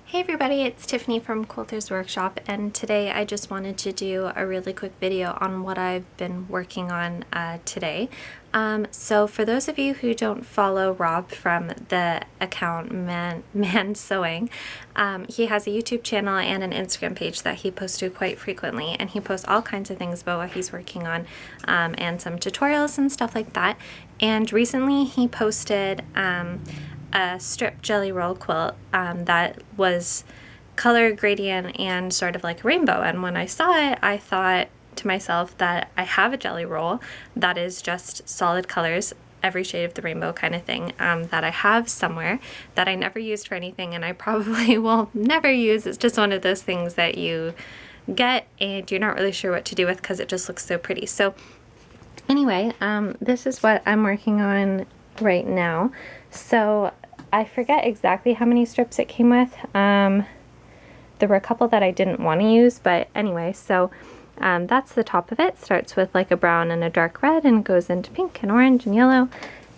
Hey everybody, it's Tiffany from Quilter's Workshop, and today I just wanted to do a really quick video on what I've been working on today. So for those of you who don't follow Rob from the account Man Sewing, he has a YouTube channel and an Instagram page that he posts to quite frequently, and he posts all kinds of things about what he's working on and some tutorials and stuff like that. And recently he posted a strip jelly roll quilt that was color gradient and sort of like a rainbow, and when I saw it I thought to myself that I have a jelly roll that is just solid colors, every shade of the rainbow kind of thing, that I have somewhere that I never used for anything and I probably will never use. It's just one of those things that you get and you're not really sure what to do with because it just looks so pretty. So anyway, this is what I'm working on right now. So I forget exactly how many strips it came with. There were a couple that I didn't want to use, but anyway, so that's the top of it. Starts with like a brown and a dark red and goes into pink and orange and yellow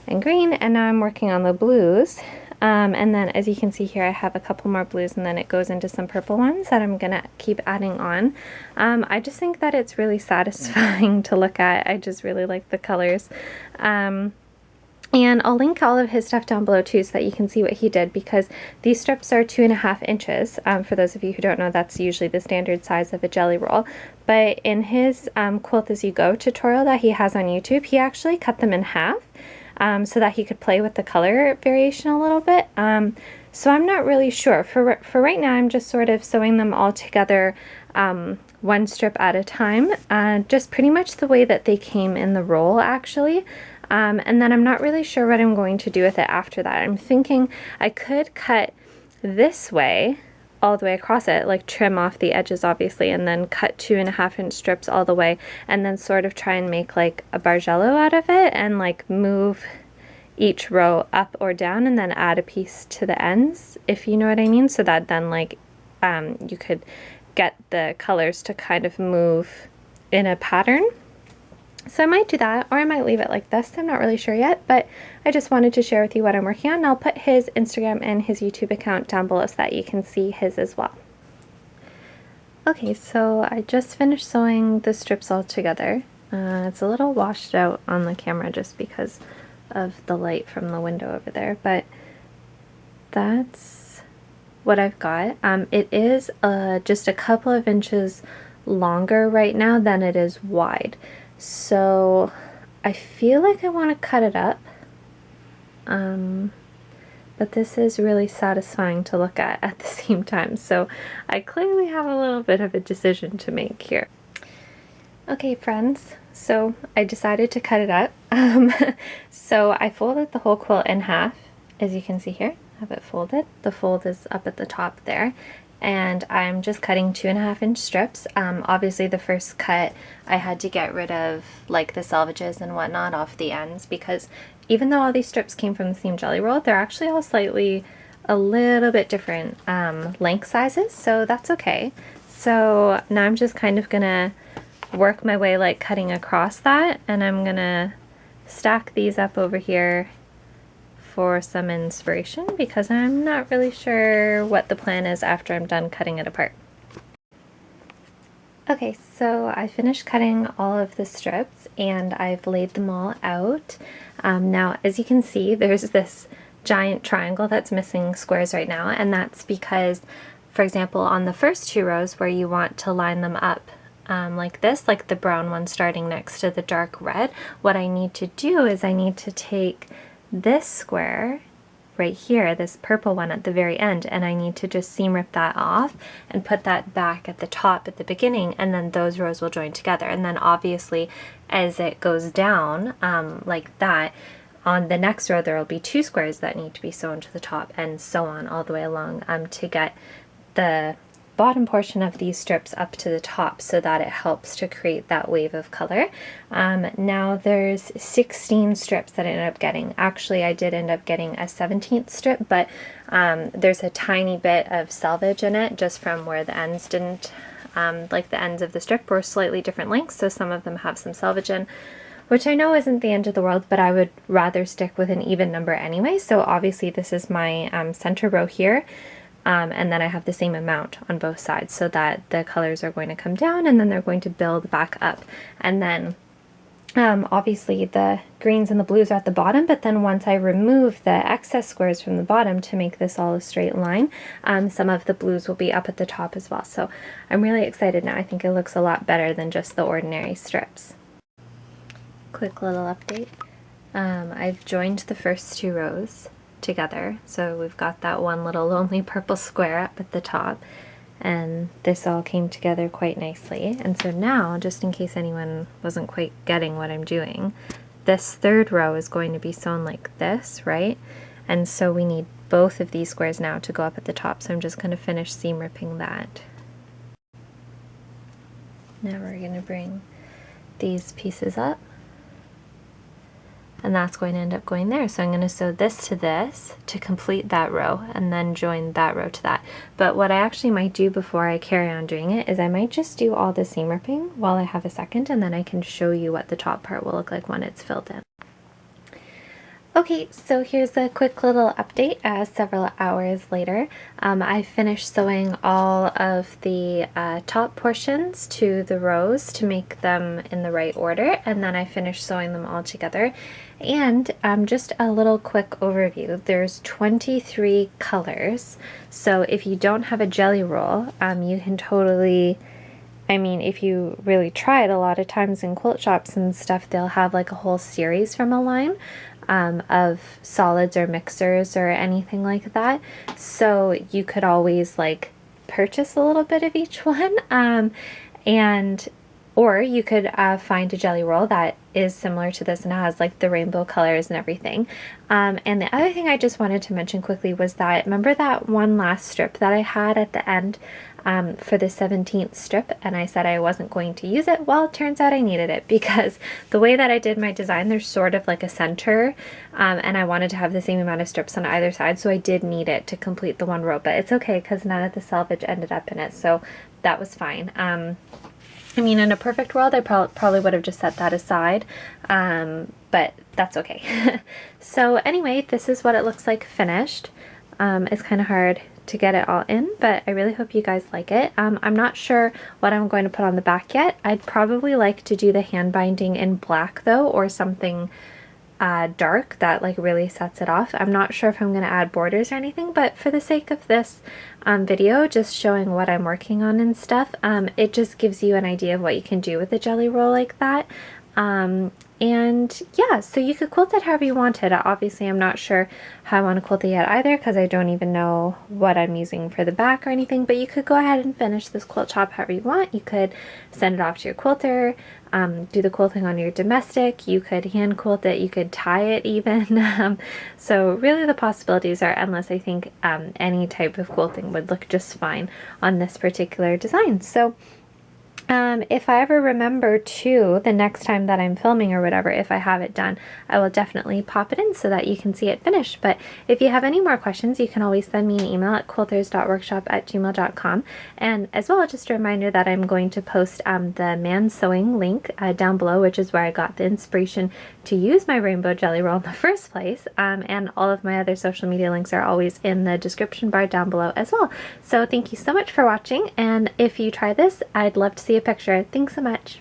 and green, and now I'm working on the blues. And then as you can see here, I have a couple more blues and then it goes into some purple ones that I'm gonna keep adding on. I just think that it's really satisfying to look at. I just really like the colors. And I'll link all of his stuff down below too so that you can see what he did, because these strips are 2.5 inches. For those of you who don't know, that's usually the standard size of a jelly roll. But in his Quilt As You Go tutorial that he has on YouTube, he actually cut them in half so that he could play with the color variation a little bit. So I'm not really sure. For right now, I'm just sort of sewing them all together one strip at a time, just pretty much the way that they came in the roll actually. And then I'm not really sure what I'm going to do with it after that. I'm thinking I could cut this way all the way across it, like trim off the edges obviously, and then cut 2.5 inch strips all the way, and then sort of try and make like a bargello out of it and like move each row up or down and then add a piece to the ends, if you know what I mean, so that then like you could get the colors to kind of move in a pattern. So I might do that, or I might leave it like this. I'm not really sure yet, but I just wanted to share with you what I'm working on. I'll put his Instagram and his YouTube account down below so that you can see his as well. Okay, so I just finished sewing the strips all together. It's a little washed out on the camera just because of the light from the window over there, but that's what I've got. It is just a couple of inches longer right now than it is wide. So I feel like I want to cut it up, but this is really satisfying to look at the same time. So I clearly have a little bit of a decision to make here. Okay friends, so I decided to cut it up. So I folded the whole quilt in half, as you can see here. I have it folded. The fold is up at the top there. And I'm just cutting 2.5 inch strips. Obviously the first cut I had to get rid of like the selvages and whatnot off the ends, because even though all these strips came from the same jelly roll, they're actually all slightly a little bit different length sizes, so that's okay. So now I'm just kind of gonna work my way like cutting across that, and I'm gonna stack these up over here for some inspiration, because I'm not really sure what the plan is after I'm done cutting it apart. Okay, so I finished cutting all of the strips and I've laid them all out. Now, as you can see, there's this giant triangle that's missing squares right now, and that's because, for example, on the first 2 rows where you want to line them up like this, like the brown one starting next to the dark red, what I need to do is I need to take this square right here, this purple one at the very end, and I need to just seam rip that off and put that back at the top at the beginning, and then those rows will join together. And then obviously as it goes down like that, on the next row there will be 2 squares that need to be sewn to the top, and so on all the way along to get the bottom portion of these strips up to the top so that it helps to create that wave of color. Now there's 16 strips that I ended up getting. Actually, I did end up getting a 17th strip, but there's a tiny bit of selvage in it just from where the ends didn't, like the ends of the strip were slightly different lengths, so some of them have some selvage in, which I know isn't the end of the world, but I would rather stick with an even number anyway. So obviously this is my center row here. and then I have the same amount on both sides so that the colors are going to come down and then they're going to build back up. And then obviously the greens and the blues are at the bottom, but then once I remove the excess squares from the bottom to make this all a straight line, some of the blues will be up at the top as well. So I'm really excited now. I think it looks a lot better than just the ordinary strips. Quick little update. I've joined the first 2 rows together, so we've got that one little lonely purple square up at the top, and this all came together quite nicely. And so now, just in case anyone wasn't quite getting what I'm doing, this 3rd row is going to be sewn like this, right? And so we need both of these squares now to go up at the top, so I'm just going to finish seam ripping that. Now we're going to bring these pieces up, and that's going to end up going there. So I'm going to sew this to complete that row, and then join that row to that. But what I actually might do before I carry on doing it is I might just do all the seam ripping while I have a second, and then I can show you what the top part will look like when it's filled in. Okay, so here's a quick little update several hours later. I finished sewing all of the top portions to the rows to make them in the right order, and then I finished sewing them all together. And just a little quick overview. There's 23 colors, so if you don't have a jelly roll, you can totally, I mean, if you really try it, a lot of times in quilt shops and stuff, they'll have like a whole series from a line of solids or mixers or anything like that. So you could always like purchase a little bit of each one, or you could find a jelly roll that is similar to this and has like the rainbow colors and everything. And the other thing I just wanted to mention quickly was that, remember that one last strip that I had at the end for the 17th strip, and I said I wasn't going to use it? Well, it turns out I needed it, because the way that I did my design, there's sort of like a center, and I wanted to have the same amount of strips on either side, so I did need it to complete the one row. But it's okay, because none of the selvage ended up in it, so that was fine. I mean, in a perfect world, I probably would have just set that aside, but that's okay. So anyway, this is what it looks like finished. It's kind of hard to get it all in, but I really hope you guys like it. I'm not sure what I'm going to put on the back yet. I'd probably like to do the hand binding in black though, or something dark that like really sets it off. I'm not sure if I'm going to add borders or anything, but for the sake of this video, just showing what I'm working on and stuff, it just gives you an idea of what you can do with a jelly roll like that. And yeah, so you could quilt it however you wanted. Obviously, I'm not sure how I want to quilt it yet either, because I don't even know what I'm using for the back or anything, but you could go ahead and finish this quilt shop however you want. You could send it off to your quilter, do the quilting on your domestic, you could hand quilt it, you could tie it even. So really the possibilities are endless. I think any type of quilting would look just fine on this particular design. So if I ever remember to, the next time that I'm filming or whatever, if I have it done, I will definitely pop it in so that you can see it finished. But if you have any more questions, you can always send me an email at quilters.workshop@gmail.com. And as well, just a reminder that I'm going to post the man sewing link down below, which is where I got the inspiration to use my rainbow jelly roll in the first place. And all of my other social media links are always in the description bar down below as well. So thank you so much for watching, and if you try this, I'd love to see a picture. Thanks so much.